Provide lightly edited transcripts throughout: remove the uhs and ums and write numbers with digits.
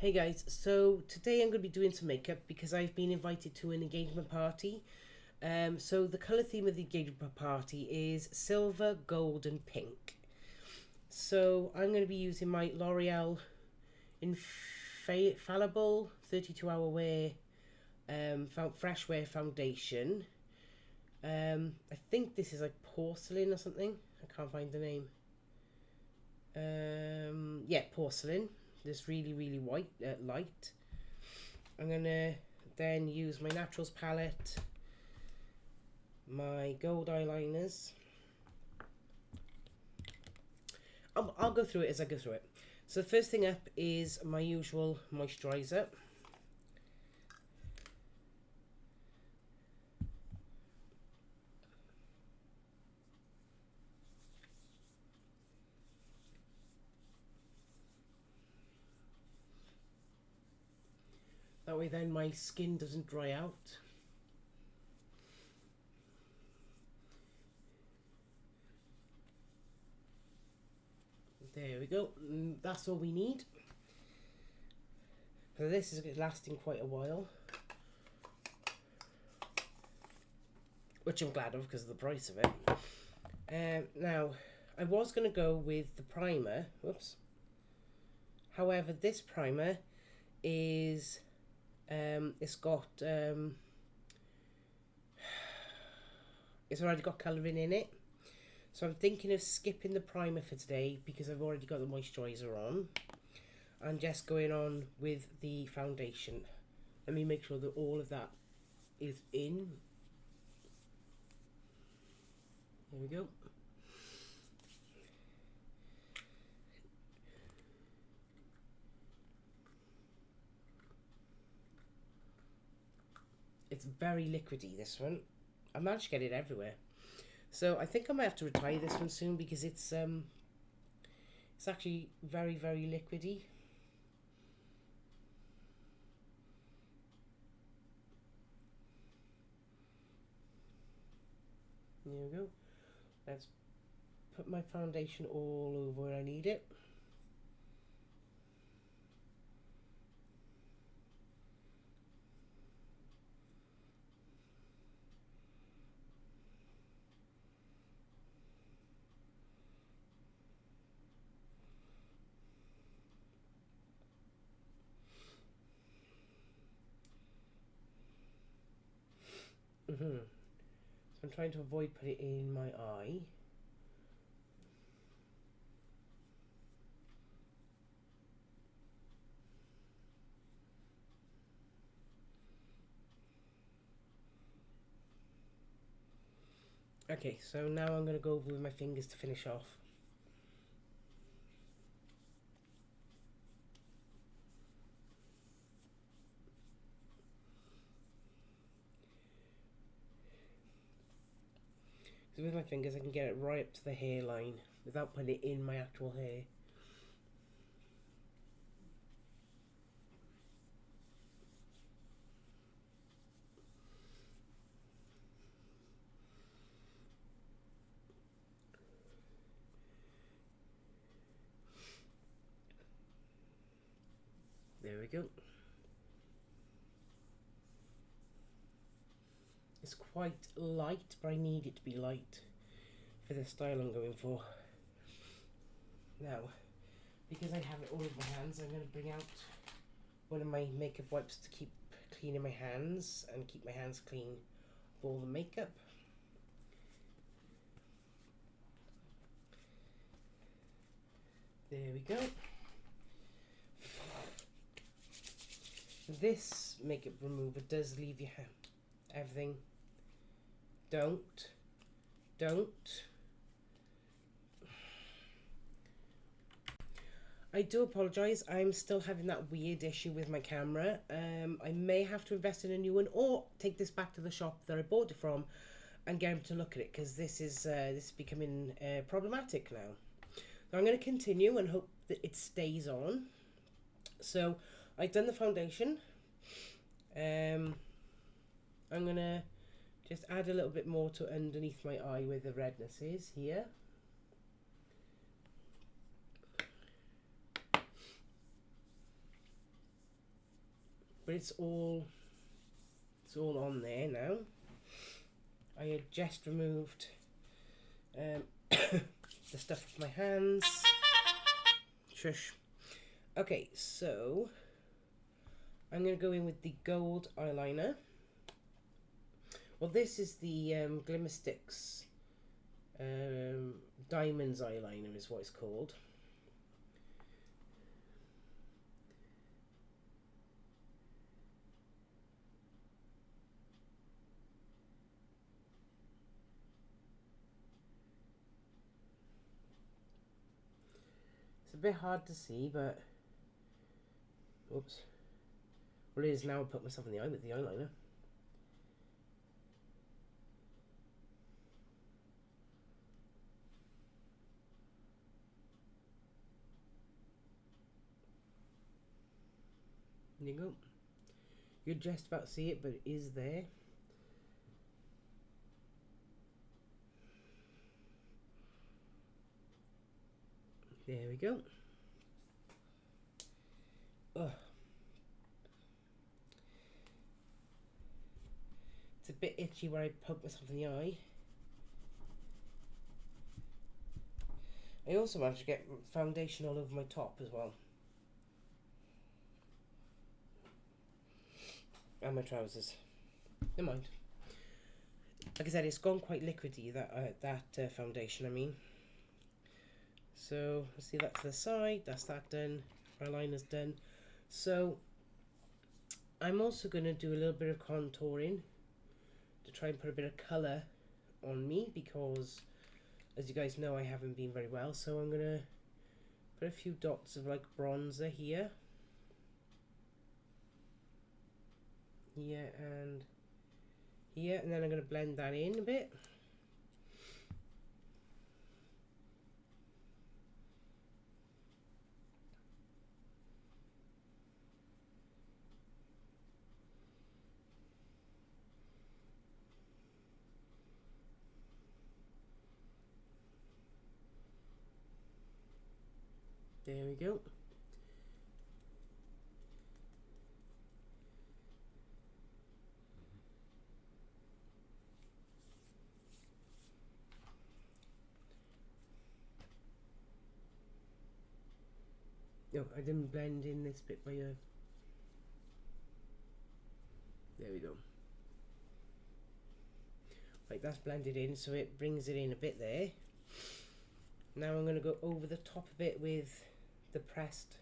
Hey guys, so today I'm going to be doing some makeup because I've been invited to an engagement party. So the colour theme of the engagement party is silver, gold and pink. So I'm going to be using my L'Oreal Infallible 32 Hour Wear Fresh Wear Foundation. I think this is like porcelain or something. I can't find the name. Yeah, porcelain. This really white, light. I'm gonna then use my Naturals palette, my gold eyeliners. I'll go through it as I go through it. So the first thing up is my usual moisturizer. That way then my skin doesn't dry out. There we go. That's all we need. So this is lasting quite a while, which I'm glad of because of the price of it. Now, I was going to go with the primer. Whoops. However, this primer is it's got it's already got colouring in it, so I'm thinking of skipping the primer for today because I've already got the moisturiser on and just going on with the foundation. Let me make sure that all of that is in. There we go. It's very liquidy, this one. I managed to get it everywhere. So I think I might have to retire this one soon because it's actually very liquidy. There we go. Let's put my foundation all over where I need it. So I'm trying to avoid putting it in my eye. Okay, so now I'm going to go over with my fingers to finish off. So with my fingers I can get it right up to the hairline without putting it in my actual hair. There we go. It's quite light, but I need it to be light for the style I'm going for. Now, because I have it all in my hands, I'm going to bring out one of my makeup wipes to keep cleaning my hands and keep my hands clean of all the makeup. There we go. This makeup remover does leave your everything. Don't. I do apologise, I'm still having that weird issue with my camera. I may have to invest in a new one or take this back to the shop that I bought it from and get them to look at it because this is becoming problematic now. So I'm going to continue and hope that it stays on. So I've done the foundation. I'm going to just add a little bit more to underneath my eye where the redness is here. but it's all on there now. I had just removed the stuff off my hands. Shush. Okay, so I'm going to go in with the gold eyeliner. Well, this is the Glimmer Sticks Diamonds eyeliner is what it's called. It's a bit hard to see, but oops. Well, it is now. I put myself in the eye with the eyeliner. There you go. You'll just about see it, but it is there. There we go. Ugh. It's a bit itchy where I poke myself in the eye. I also managed to get foundation all over my top as well. And my trousers. Never mind. Like I said, it's gone quite liquidy, that foundation, I mean. So, let's see that to the side. That's that done. Eyeliner's done. So, I'm also going to do a little bit of contouring to try and put a bit of colour on me, because, as you guys know, I haven't been very well. So, I'm going to put a few dots of like bronzer here. Here and here, and then I'm going to blend that in a bit. There we go. No, I didn't blend in this bit by there we go. Right, that's blended in, so it brings it in a bit there. Now I'm going to go over the top of it with the pressed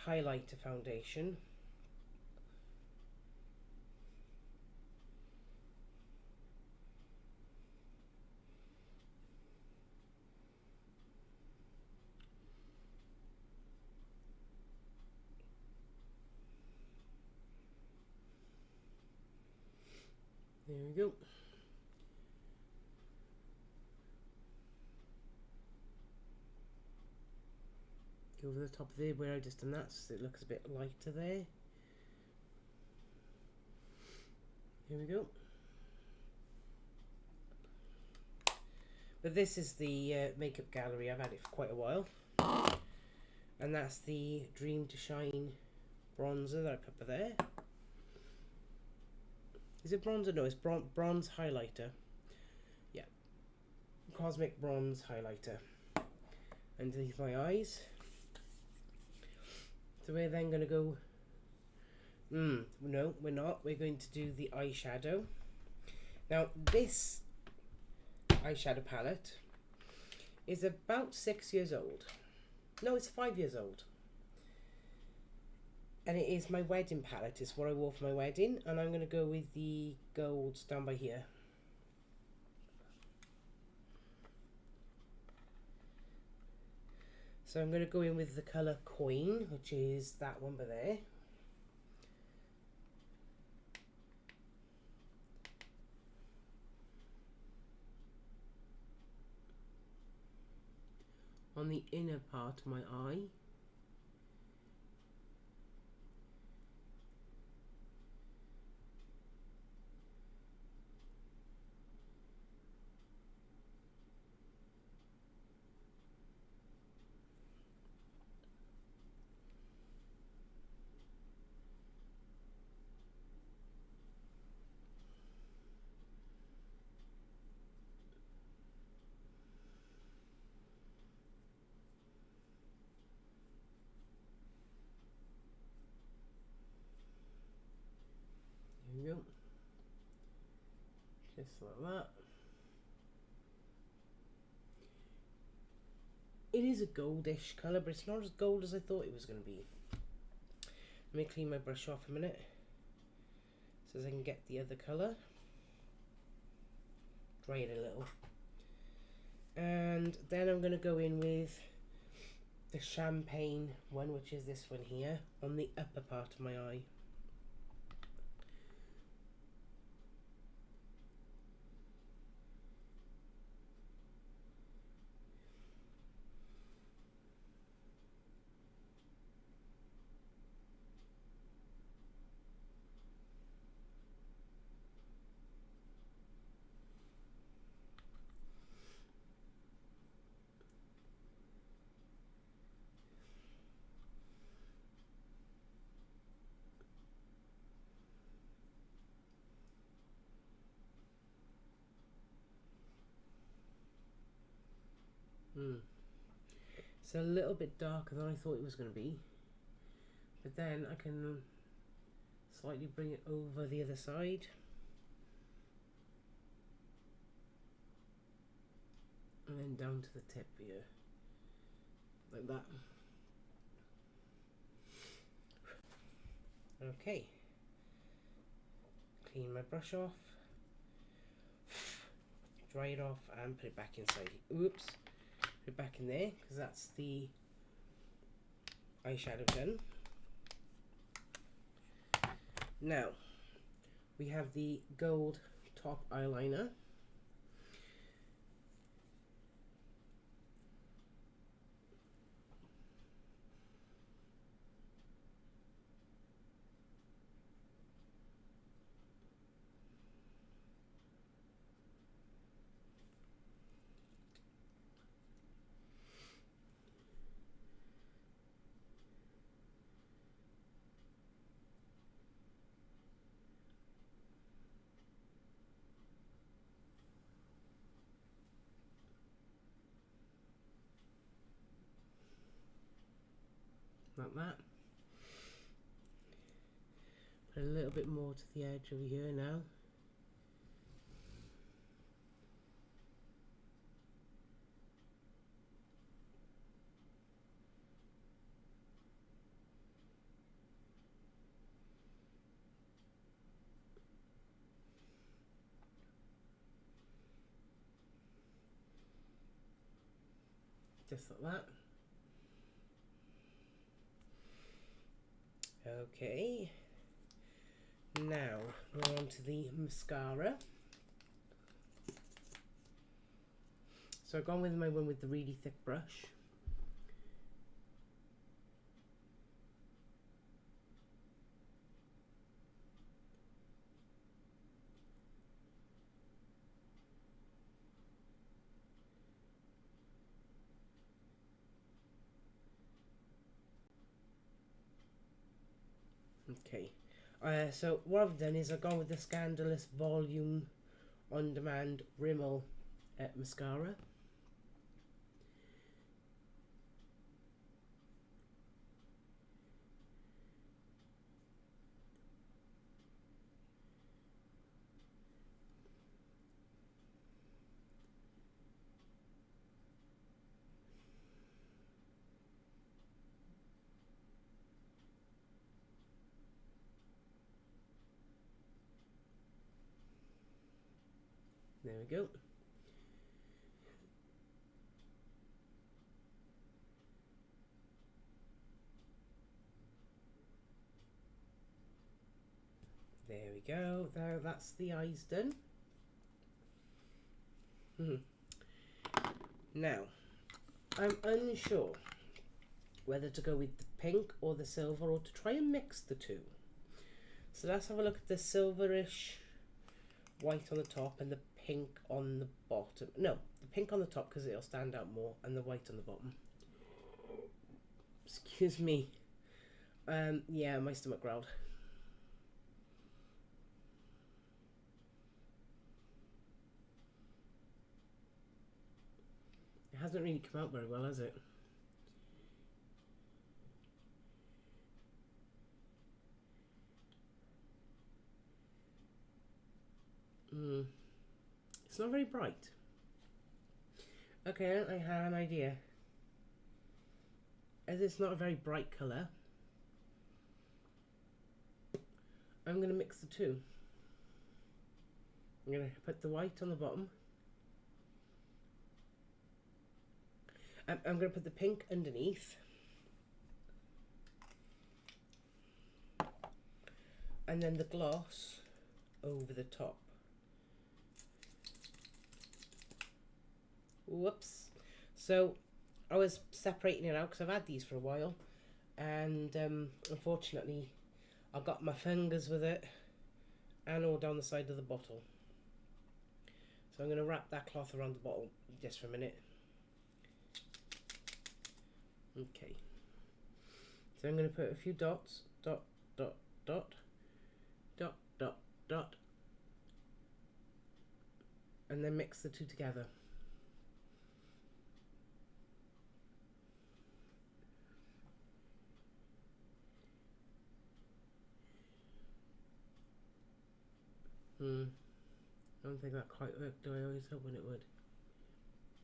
highlighter foundation. There we go. Go over the top of there where I just done that, so it looks a bit lighter there. Here we go. But this is the makeup gallery. I've had it for quite a while. And that's the Dream to Shine bronzer that I put there. Is it bronzer? No, it's bronze highlighter. Yeah. Cosmic bronze highlighter. Underneath my eyes. So we're then going to go... no, we're not. We're going to do the eyeshadow. Now, this eyeshadow palette is about 6 years old. No, it's 5 years old. And it is my wedding palette. It's what I wore for my wedding. And I'm going to go with the golds down by here. So I'm going to go in with the colour Coin, which is that one by there. On the inner part of my eye. Just like that. It is a goldish colour, but it's not as gold as I thought it was going to be. Let me clean my brush off a minute so as I can get the other colour. Dry it a little. And then I'm going to go in with the champagne one, which is this one here, on the upper part of my eye. It's a little bit darker than I thought it was going to be, but then I can slightly bring it over the other side and then down to the tip here, like that. Okay, clean my brush off, dry it off and put it back inside. Oops. Put it back in there because that's the eyeshadow done. Now we have the gold top eyeliner. Like that. Put a little bit more to the edge over here now. Just like that. Okay, now we're on to the mascara. So I've gone with my one with the really thick brush. Okay, so what I've done is I've gone with the Scandalous Volume On Demand Rimmel mascara. There we go. There we go. There, that's the eyes done. Now, I'm unsure whether to go with the pink or the silver or to try and mix the two. So let's have a look at the silverish white on the top and the pink on the bottom. No, the pink on the top because it'll stand out more, and the white on the bottom. Excuse me. Yeah, my stomach growled. It hasn't really come out very well, has it? It's not very bright. Okay, I have an idea. As it's not a very bright colour, I'm going to mix the two. I'm going to put the white on the bottom. I'm going to put the pink underneath. And then the gloss over the top. Whoops. So I was separating it out because I've had these for a while, and unfortunately I got my fingers with it and all down the side of the bottle. So I'm going to wrap that cloth around the bottle just for a minute. Okay. So I'm going to put a few dots, dot, dot, dot, dot, dot, dot, and then mix the two together. I don't think that quite worked, though. I always hoping it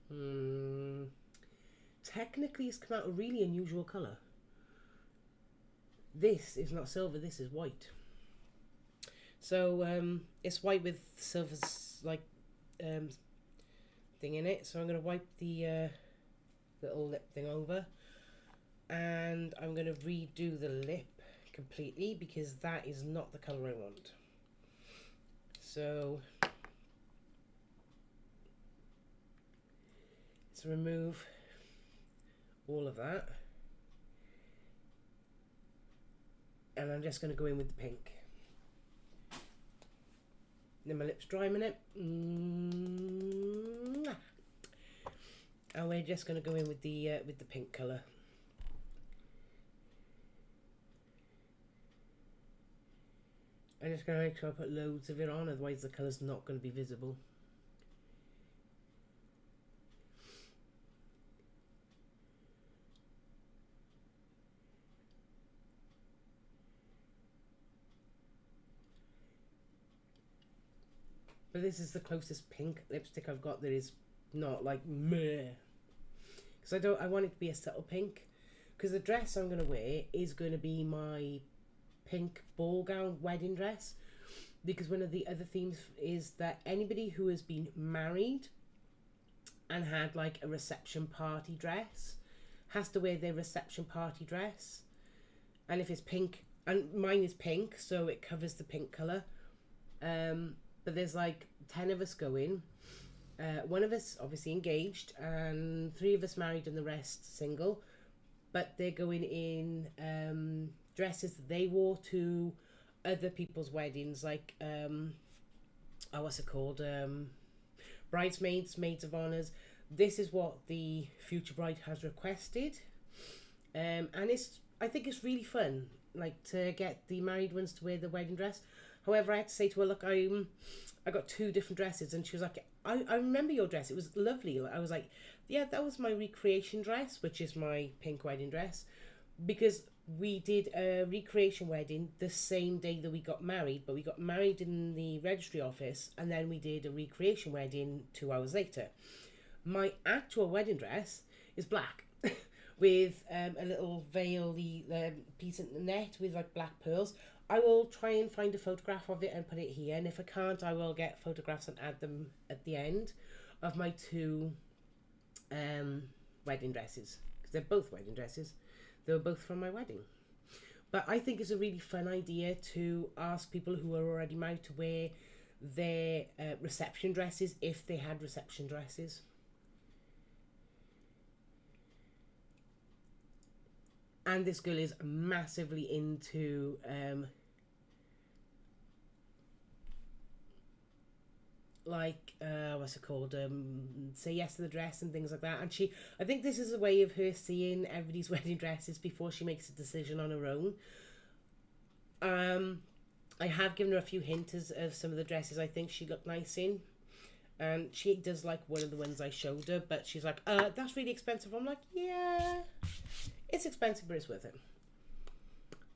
would. Technically, it's come out a really unusual colour. This is not silver, this is white. So it's white with silver like thing in it. So I'm going to wipe the little lip thing over, and I'm going to redo the lip completely because that is not the colour I want. So let's remove all of that, and I'm just going to go in with the pink. Then my lips dry a minute, and we're just going to go in with the pink colour. I'm just going to make sure I put loads of it on, otherwise the colour's not going to be visible. But this is the closest pink lipstick I've got that is not like meh. Because I want it to be a subtle pink. Because the dress I'm going to wear is going to be my pink ball gown wedding dress, because one of the other themes is that anybody who has been married and had like a reception party dress has to wear their reception party dress. And if it's pink, and mine is pink, so it covers the pink colour, but there's like 10 of us going, one of us obviously engaged and 3 of us married and the rest single, but they're going in dresses that they wore to other people's weddings, like what's it called, bridesmaids, maids of honours. This is what the future bride has requested, and I think it's really fun, like, to get the married ones to wear the wedding dress. However, I had to say to her, look, I got 2 different dresses, and she was like, I remember your dress, it was lovely. I was like, yeah, that was my recreation dress, which is my pink wedding dress, because we did a recreation wedding the same day that we got married, but we got married in the registry office, and then we did a recreation wedding 2 hours later. My actual wedding dress is black with a little veil, the piece in the net with like black pearls. I will try and find a photograph of it and put it here, and if I can't, I will get photographs and add them at the end of my 2 wedding dresses, because they're both wedding dresses. They were both from my wedding. But I think it's a really fun idea to ask people who are already married to wear their reception dresses if they had reception dresses. And this girl is massively into what's it called, say yes to the dress and things like that. And I think this is a way of her seeing everybody's wedding dresses before she makes a decision on her own. I have given her a few hints of some of the dresses I think she looked nice in, and she does like one of the ones I showed her, but she's like, that's really expensive. I'm like, yeah, it's expensive, but it's worth it.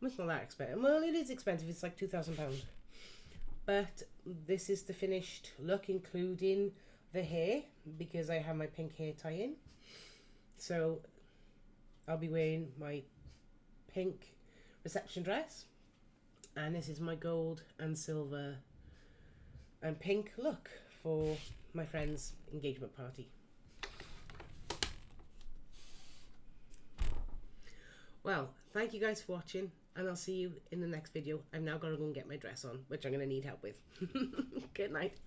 It's not that expensive. Well, it is expensive. It's like £2,000. But this is the finished look, including the hair, because I have my pink hair tie-in. So I'll be wearing my pink reception dress, and this is my gold and silver and pink look for my friend's engagement party. Well, thank you guys for watching, and I'll see you in the next video. I've now got to go and get my dress on, which I'm going to need help with. Good night.